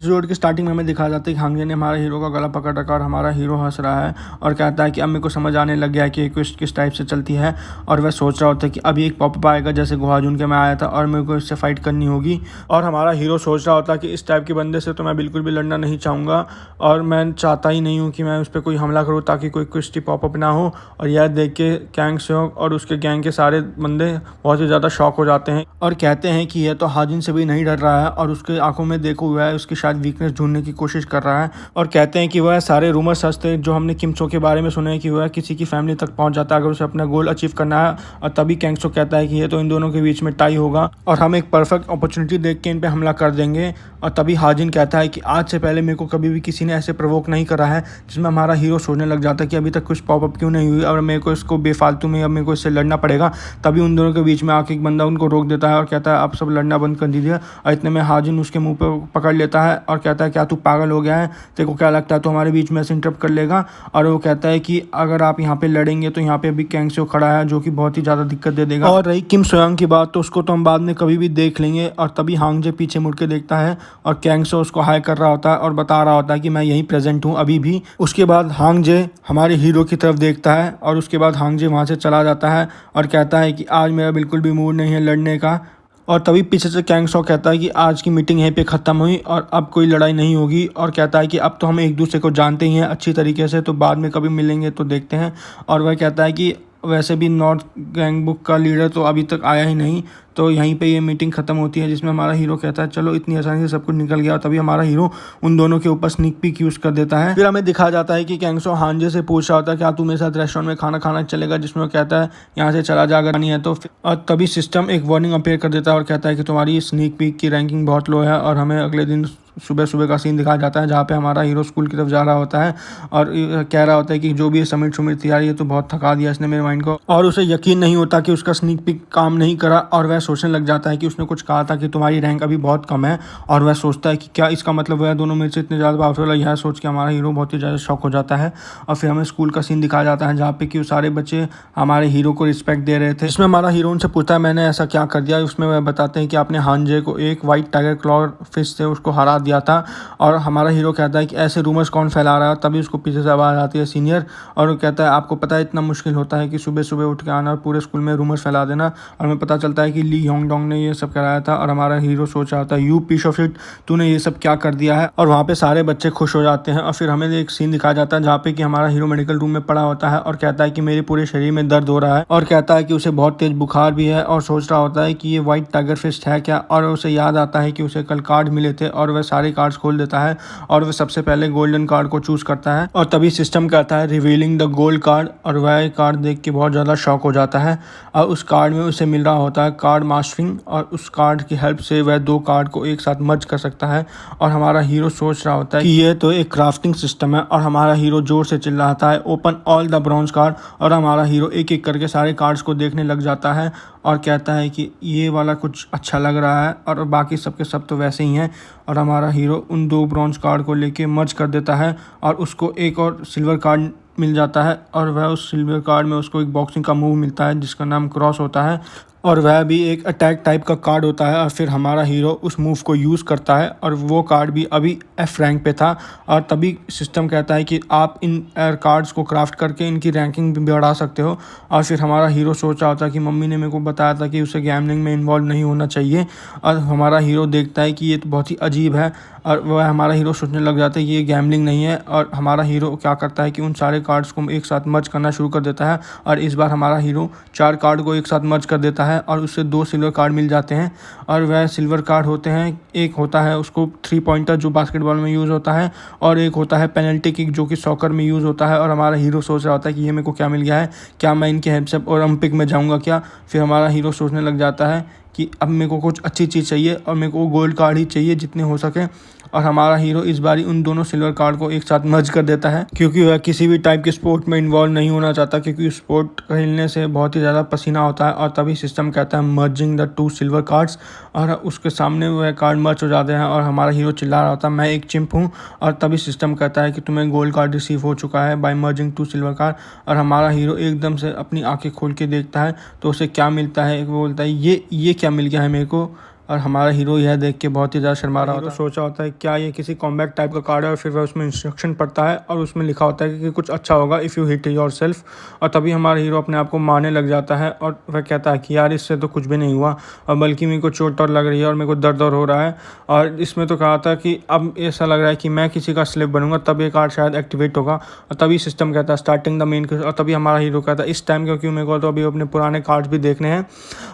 Episode की starting में हमें दिखाया जाता है कि हांगजे ने हमारे हीरो का गला पकड़ रखा और हमारा हीरो हंस रहा है और कहता है कि अब मेरे को समझ आने लग गया है कि क्विस्ट किस टाइप से चलती है। और वह सोच रहा होता है कि अभी एक पॉपअप आएगा जैसे गुहाजुन के में आया था और मेरे को इससे फाइट करनी होगी। और हमारा हीरो सोच रहा होता है कि इस टाइप के बंदे से तो मैं बिल्कुल भी लड़ना नहीं चाहूँगा और मैं चाहता ही नहीं हूँ कि मैं उस पर कोई हमला करूँ ताकि कोई क्विस्ट ही पॉपअप ना हो। और यह देख के कैंग सेओक और उसके गैंग के सारे बंदे बहुत ही ज़्यादा शॉक हो जाते हैं और कहते हैं कि यह तो हाजिन से भी नहीं डर रहा है और उसके आंखों में देखो हुआ है उसकी शायद वीकनेस ढूंढने की कोशिश कर रहा है। और कहते हैं कि वह सारे रूमर सच थे जो हमने किम सो के बारे में सुने हैं कि वह किसी की फैमिली तक पहुंच जाता है अगर उसे अपना गोल अचीव करना है। और तभी कैंग सो कहता है कि ये तो इन दोनों के बीच में टाई होगा और हम एक परफेक्ट अपॉर्चुनिटी देख के इन पे हमला कर देंगे। और तभी हाजिन कहता है कि आज से पहले मेरे को कभी भी किसी ने ऐसे प्रोवोक नहीं करा है, जिसमें हमारा हीरो सोचने लग जाता है कि अभी तक कुछ पॉपअप क्यों नहीं हुई और मेरे को इसको बेफालतू में अब मेरे को इससे लड़ना पड़ेगा। तभी उन दोनों के बीच में आके एक बंदा उनको रोक देता है और कहता है आप सब लड़ना बंद कर दीजिए। और इतने में हाजिन उसके मुंह पे पकड़ लेता है और कहता है क्या तू पागल हो गया है, तेरे को क्या लगता है तो हमारे बीच में ऐसे इंटरप्ट कर लेगा। और वो कहता है कि अगर आप यहाँ पे लड़ेंगे तो यहाँ पे अभी कैंग सेओ खड़ा है जो कि बहुत ही ज़्यादा दिक्कत दे देगा। और रही किम सोयांग की बात तो उसको तो हम बाद में कभी भी देख लेंगे। और तभी हांगजे पीछे मुड़ के देखता है और कैंग सेओ उसको हाई कर रहा होता है और बता रहा होता है कि मैं यहीं प्रेजेंट हूँ अभी भी। उसके बाद हांगजे हमारे हीरो की तरफ देखता है और उसके बाद हांगजे वहाँ से चला जाता है और कहता है कि आज मेरा बिल्कुल भी मूड नहीं है लड़ने का। और तभी पीछे से कैंग सो कहता है कि आज की मीटिंग यहीं पे ख़त्म हुई और अब कोई लड़ाई नहीं होगी। और कहता है कि अब तो हम एक दूसरे को जानते ही हैं अच्छी तरीके से, तो बाद में कभी मिलेंगे तो देखते हैं। और वह कहता है कि वैसे भी नॉर्थ गैंगबुक का लीडर तो अभी तक आया ही नहीं, तो यहीं पे ये मीटिंग ख़त्म होती है। जिसमें हमारा हीरो कहता है चलो इतनी आसानी से सब कुछ निकल गया। और तभी हमारा हीरो उन दोनों के ऊपर स्नीक पीक यूज़ कर देता है। फिर हमें दिखाया जाता है कि कैंग सो हांजे से पूछ रहा होता है क्या तू मेरे साथ रेस्टोरेंट में खाना खाना चलेगा, जिसमें वो कहता है यहाँ से चला जा अगर नहीं है तो। और तभी सिस्टम एक वार्निंग अपेयर कर देता है और कहता है कि तुम्हारी स्नीक पीक की रैंकिंग बहुत लो है। और हमें अगले दिन सुबह सुबह का सीन दिखाया जाता है जहाँ पे हमारा हीरो स्कूल की तरफ जा रहा होता है और कह रहा होता है कि जो भी समिट सुमिट तैयारी है तो बहुत थका दिया इसने मेरे माइंड को। और उसे यकीन नहीं होता कि उसका स्नीक पिक काम नहीं करा और वह सोचने लग जाता है कि उसने कुछ कहा था कि तुम्हारी रैंक अभी बहुत कम है। और वह सोचता है कि क्या इसका मतलब वह दोनों मेरे से इतने ज़्यादा पावरफुल है। यह सोच के हमारा हीरो बहुत ही ज़्यादा शॉक हो जाता है। और फिर हमें स्कूल का सीन दिखाया जाता है जहाँ पे कि वो सारे बच्चे हमारे हीरो को रिस्पेक्ट दे रहे थे। इसमें हमारा हीरो उनसे पूछता है मैंने ऐसा क्या कर दिया। उसमें वह बताते हैं कि आपने हांजे को एक वाइट टाइगर क्लॉ फिश से उसको हरा दिया था। और हमारा हीरो कहता है कि ऐसे रूमर्स कौन फैला रहा है। तभी उसको पीछे से आवाज़ आती है सीनियर, और वो कहता है आपको पता है इतना मुश्किल होता है कि सुबह सुबह उठ के आना और पूरे स्कूल में रूमर्स फैला देना। और हमें पता चलता है कि ली योंगडोंग ने ये सब कराया था। और हमारा हीरो सोच रहा था यू पीस ऑफ शिट, तूने ये सब क्या कर दिया है। और वहाँ पे सारे बच्चे खुश हो जाते हैं। और फिर हमें एक सीन दिखाया जाता है जहाँ पे कि हमारा हीरो मेडिकल रूम में पड़ा होता है और कहता है कि मेरे पूरे शरीर में दर्द हो रहा है। और कहता है कि उसे बहुत तेज बुखार भी है और सोच रहा होता है कि ये व्हाइट टाइगर फिश है क्या। और उसे याद आता है कि उसे कल कार्ड मिले थे और वह सारे कार्ड्स खोल देता है और वह सबसे पहले गोल्डन कार्ड को चूज करता है। और तभी सिस्टम कहता है रिवीलिंग द गोल्ड कार्ड। और वह कार्ड देख के बहुत ज़्यादा शॉक हो जाता है। और उस कार्ड में उसे मिल रहा होता है कार्ड मास्टरिंग, और उस कार्ड की हेल्प से वह दो कार्ड को एक साथ मर्ज कर सकता है। और हमारा हीरो सोच रहा होता है कि ये तो एक क्राफ्टिंग सिस्टम है। और हमारा हीरो जोर से चिल्लाता है open all the bronze card. और हमारा हीरो एक एक करके सारे कार्ड्स को देखने लग जाता है और कहता है कि ये वाला कुछ अच्छा लग रहा है और बाकी सबके सब तो वैसे ही हैं। और हमारा हीरो उन दो ब्रॉन्ज कार्ड को लेके मर्ज कर देता है और उसको एक और सिल्वर कार्ड मिल जाता है। और वह उस सिल्वर कार्ड में उसको एक बॉक्सिंग का मूव मिलता है जिसका नाम क्रॉस होता है और वह भी एक अटैक टाइप का कार्ड होता है। और फिर हमारा हीरो उस मूव को यूज़ करता है और वो कार्ड भी अभी एफ रैंक पे था। और तभी सिस्टम कहता है कि आप इन कार्ड्स को क्राफ्ट करके इनकी रैंकिंग भी बढ़ा सकते हो। और फिर हमारा हीरो सोच रहा होता है कि मम्मी ने मेरे को बताया था कि उसे गैमलिंग में इन्वॉल्व नहीं होना चाहिए। और हमारा हीरो देखता है कि ये तो बहुत ही अजीब है और वह हमारा हीरो सोचने लग जाता है कि ये गैमलिंग नहीं है। और हमारा हीरो क्या करता है कि उन सारे कार्ड्स को एक साथ मर्ज करना शुरू कर देता है। और इस बार हमारा हीरो 4 कार्ड को एक साथ मर्ज कर देता है और उससे 2 सिल्वर कार्ड मिल जाते हैं। और वह सिल्वर कार्ड होते हैं, एक होता है उसको 3 पॉइंटर जो बास्केटबॉल में यूज़ होता है, और एक होता है पेनल्टी किक जो कि सॉकर में यूज़ होता है। और हमारा हीरो सोच रहा होता है कि ये मेरे को क्या मिल गया है, क्या मैं इनके हेल्प से ओलंपिक में जाऊँगा क्या। फिर हमारा हीरो सोचने लग जाता है कि अब मेरे को कुछ अच्छी चीज़ चाहिए और मेरे को गोल्ड कार्ड ही चाहिए जितने हो सके। और हमारा हीरो इस बारी उन दोनों सिल्वर कार्ड को एक साथ मर्ज कर देता है क्योंकि वह किसी भी टाइप के स्पोर्ट में इन्वॉल्व नहीं होना चाहता, क्योंकि स्पोर्ट खेलने से बहुत ही ज़्यादा पसीना होता है। और तभी सिस्टम कहता है मर्जिंग द 2 सिल्वर कार्ड्स, और उसके सामने वह कार्ड मर्ज हो जाते हैं। और हमारा हीरो चिल्ला रहा होता है मैं एक चिंप हूँ। और तभी सिस्टम कहता है कि तुम्हें गोल्ड कार्ड रिसीव हो चुका है बाय मर्जिंग 2 सिल्वर कार्ड। और हमारा हीरो एकदम से अपनी आंखें खोल के देखता है तो उसे क्या मिलता है, वो बोलता है ये क्या मिल गया है मेरे को। और हमारा हीरो यह देख के बहुत ही ज़्यादा शर्मा रहा होता है। सोचा होता है क्या ये किसी कॉम्बैट टाइप का कार्ड है, और फिर वह उसमें इंस्ट्रक्शन पढ़ता है और उसमें लिखा होता है कि कुछ अच्छा होगा if you hit your self. और तभी हमारा हीरो अपने आप को मारने लग जाता है और वह कहता है कि यार इससे तो कुछ भी नहीं हुआ, और बल्कि मेरे को चोट और लग रही है और मेरे को दर्द और हो रहा है। और इसमें तो कहा था कि अब ऐसा लग रहा है कि मैं किसी का स्लेव बनूंगा, तब ये कार्ड शायद एक्टिवेट होगा। और तभी सिस्टम कहता है स्टार्टिंग द मेन, और तभी हमारा हीरो कहता है इस टाइम, क्योंकि मेरे को तो अभी अपने पुराने कार्ड्स भी देखने हैं।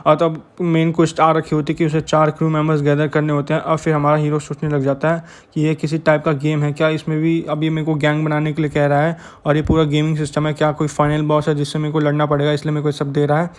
और तब मेन क्वेस्ट आ रखी होती है कि उसे 4 क्रू मेंबर्स गैदर करने होते हैं। और फिर हमारा हीरो सोचने लग जाता है कि ये किसी टाइप का गेम है क्या, इसमें भी अभी मेरे को गैंग बनाने के लिए कह रहा है, और ये पूरा गेमिंग सिस्टम है क्या, कोई फाइनल बॉस है जिससे मेरे को लड़ना पड़ेगा, इसलिए मेरे को सब दे रहा है।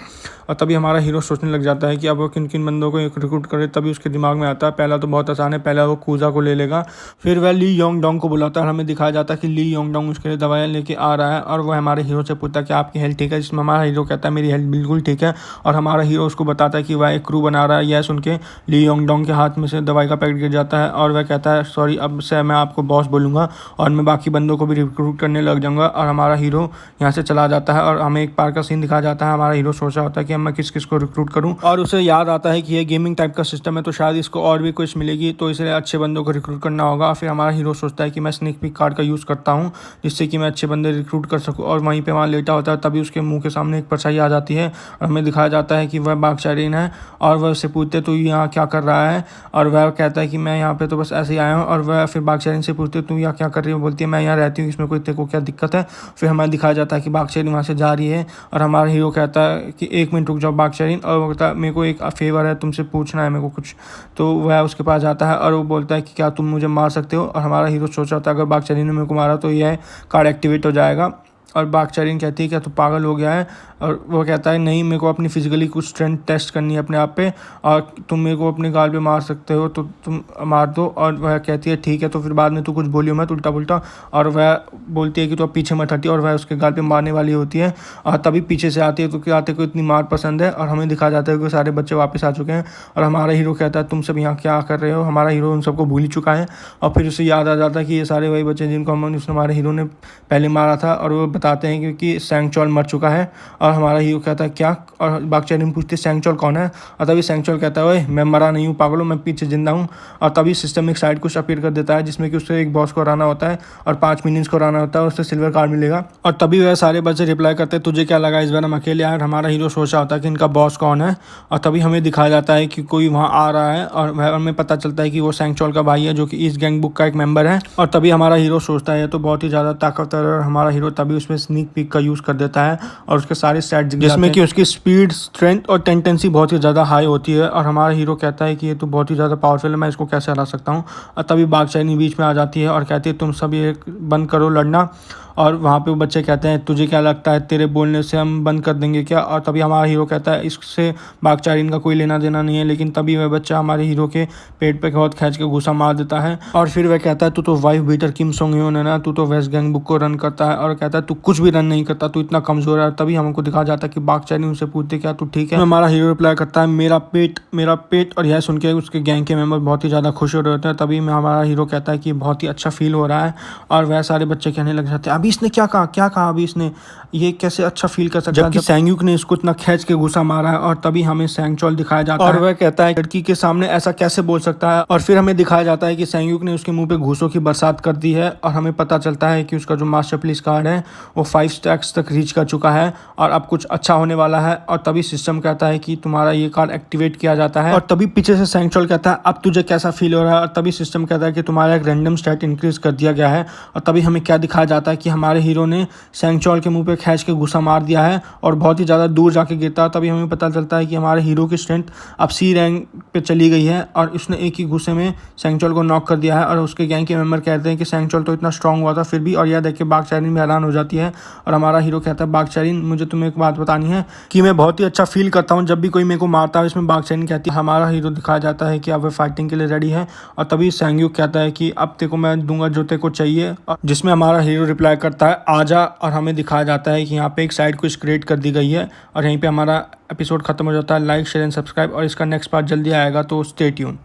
और तभी हमारा हीरो सोचने लग जाता है कि अब वो किन किन बंदों को रिक्रूट करे। तभी उसके दिमाग में आता है पहला तो बहुत आसान है, पहला वो कूजा को ले लेगा। फिर वह ली योंग डोंग को बुलाता है और हमें दिखाया जाता है कि ली योंग डोंग उसके लिए दवाइयाँ लेके आ रहा है। और वह हमारे हीरो से पूछता है कि आपकी हेल्थ ठीक है, जिसमें हमारा हीरो कहता है मेरी हेल्थ बिल्कुल ठीक है। और हमारा हीरो उसको बताता है कि वह एक क्रू बना रहा है। यह सुन के ली योंग डोंग के हाथ में से दवाई का पैकेट गिर जाता है और वह कहता है सॉरी, अब से मैं आपको बॉस बोलूँगा और मैं बाकी बंदों को भी रिक्रूट करने लग जाऊँगा। और हमारा हीरो यहाँ से चला जाता है और हमें एक पार्क का सीन दिखाया जाता है। हमारा हीरो सोचा होता है कि मैं किस किस को रिक्रूट करूँ, और उसे याद आता है कि ये गेमिंग टाइप का सिस्टम है तो शायद इसको और भी कुछ मिलेगी, तो इसलिए अच्छे बंदों को रिक्रूट करना होगा। फिर हमारा हीरो सोचता है कि मैं स्नेक पिक कार्ड का यूज़ करता हूँ जिससे कि मैं अच्छे बंदे रिक्रूट कर सकूँ। और वहीं पे वहाँ लेटा होता है, तभी उसके मुंह के सामने एक परछाई आ जाती है और हमें दिखाया जाता है कि वह बागचारीन है। और वह उससे पूछते तू यहाँ क्या कर रहा है, और वह कहता है कि मैं यहाँ पे तो बस ऐसे ही आया हूँ। और वह फिर बागचारीन से पूछते तू यहाँ क्या कर रही हो, बोलती है मैं यहाँ रहती हूँ, इसमें कोई तेरे को क्या दिक्कत है। फिर हमें दिखाया जाता है कि बागचारीन वहाँ से जा रही है और हमारा हीरो कहता है कि 1 मिनट रुक जाओ बागचारीन, और वो कहता है मेरे को एक फेवर है, तुमसे पूछना है मेरे को कुछ। तो वह उसके पास जाता है और वो बोलता है कि क्या तुम मुझे मार सकते हो। और हमारा हीरो सोचा होता है अगर बागचारीन ने मेरे को मारा तो यह कार्ड एक्टिवेट हो जाएगा। और बागचारीन कहती है क्या तू पागल हो गया है, और वो कहता है नहीं, मेरे को अपनी फिजिकली कुछ स्ट्रेंथ टेस्ट करनी है अपने आप पे, और तुम मेरे को अपने गाल पे मार सकते हो तो तुम मार दो। और वह कहती है ठीक है, तो फिर बाद में तू कुछ बोलियो मत उल्टा पुल्टा। और वह बोलती है कि तू अब पीछे मत हटी, और वह उसके गाल पे मारने वाली होती है। और तभी पीछे से आती है, तो आते को इतनी मार पसंद है और हमें दिखा जाता है कि सारे बच्चे वापस आ चुके हैं। और हमारा हीरो कहता है तुम सब यहाँ क्या कर रहे हो, हमारा हीरो उन सबको भूल ही चुका है। और फिर उसे याद आ जाता है कि ये सारे वही बच्चे जिनको हमारे हीरो ने पहले मारा था। और वो बताते हैं क्योंकि सैंगचोल मर चुका है। और हमारा हीरो कहता है क्या, और बागचारीन पूछती है सैंगचोल कौन है, और तभी सैंगचोल कहता है ओए मैं मरा नहीं हूँ पागलों, मैं पीछे जिंदा हूँ। और तभी सिस्टम एक साइड कुछ अपीयर कर देता है जिसमें कि उससे एक बॉस को हराना होता है और 5 मिनट्स को हराना होता है और उससे सिल्वर कार्ड मिलेगा। और तभी वह सारे बच्चे रिप्लाई करते हैं तुझे क्या लगा इस बार हम अकेले आए। हमारा हीरो सोचा होता है कि इनका बॉस कौन है। और तभी हमें दिखाया जाता है कि कोई वहाँ आ रहा है और वह हमें पता चलता है कि वो सैंगचोल का भाई है जो कि इस गैंग बुक का एक मेंबर है। और तभी हमारा हीरो सोचता है तो बहुत ही ज़्यादा ताकतवर है, और हमारा हीरो तभी उसमें स्नीक पीक का यूज़ कर देता है और उसके सारे सेट जिसमें कि उसकी स्पीड, स्ट्रेंथ और टेंडेंसी बहुत ही ज़्यादा हाई होती है। और हमारा हीरो कहता है कि ये तो बहुत ही ज़्यादा पावरफुल है, मैं इसको कैसे हरा सकता हूँ। और तभी बागचारीन बीच में आ जाती है और कहती है तुम सब ये बंद करो लड़ना। और वहाँ पे वो बच्चे कहते हैं तुझे क्या लगता है तेरे बोलने से हम बंद कर देंगे क्या। और तभी हमारा हीरो कहता है इससे बागचारीन का कोई लेना देना नहीं है। लेकिन तभी वह बच्चा हमारे हीरो के पेट पे बहुत खींच के घूसा मार देता है। और फिर वह कहता है तू तो वाइफ बीटर किम सोंग ह्योन है ना, तू तो वेस्ट गैंग बुक को रन करता है। और कहता है तू कुछ भी रन नहीं करता, तू इतना कमजोर है। तभी हमको दिखा जाता है कि बागचारीन उनसे पूछते क्या तू ठीक है। हमारा हीरो रिप्लाई करता है मेरा पेट मेरा पेट। और यह सुन के उसके गैंग के मेंबर बहुत ही ज़्यादा खुश हो रहे होते हैं। तभी हमारा हीरो कहता है कि बहुत ही अच्छा फील हो रहा है। और वह सारे बच्चे कहने लग जाते हैं अभी इसने क्या कहा अभी इसने ये कैसे अच्छा फील कर सकता है, जबकि सैंगयूक ने इसको इतना खींच के घुसा मारा है। और तभी हमें सैंगचोल दिखाया जाता है और वह कहता है लड़की के सामने ऐसा कैसे बोल सकता है। और फिर हमें दिखाया जाता है कि सैंगयूक ने उसके मुंह पे घूसों की बरसात कर दी है। और हमें पता चलता है कि उसका जो मास्टर पुलिस कार्ड है वो 5 स्टैक्स तक रीच कर चुका है और अब कुछ अच्छा होने वाला है। और तभी सिस्टम कहता है कि तुम्हारा ये कार्ड एक्टिवेट किया जाता है। और तभी पीछे से सैंगचोल कहता है अब तुझे कैसा फील हो रहा है। और तभी सिस्टम कहता है कि तुम्हारा एक रैंडम स्टैट इंक्रीज कर दिया गया है। और तभी हमें क्या दिखाया जाता है कि हमारे हीरो ने सैंगचोल के मुंह पे खींच के घुसा मार दिया है और बहुत ही ज़्यादा दूर जाके गिरता है। तभी हमें पता चलता है कि हमारे हीरो की स्ट्रेंथ अब C रैंक पे चली गई है और उसने एक ही घुसे में सैंगचोल को नॉक कर दिया है। और उसके गैंग के मेंबर कहते हैं कि सैंगचोल तो इतना स्ट्रांग हुआ था फिर भी। और यह देख के बागचारीन भी हैरान हो जाती है। और हमारा हीरो कहता है बागचारीन मुझे तुम्हें एक बात बतानी है कि मैं बहुत ही अच्छा फील करता हूँ जब भी कोई मेरे को मारता है। इसमें बागचारीन कहती है हमारा हीरो दिखाया जाता है कि अब वह फाइटिंग के लिए रेडी है। और तभी सैंगयूक कहता है कि अब तेरे को मैं दूंगा जो तेरे को चाहिए, जिसमें हमारा हीरो रिप्लाई करता है आजा। और हमें दिखाया जाता है कि यहाँ पे एक साइड कुछ क्रिएट कर दी गई है और यहीं पे हमारा एपिसोड खत्म हो जाता है। लाइक शेयर एंड सब्सक्राइब, और इसका नेक्स्ट पार्ट जल्दी आएगा तो स्टे ट्यून।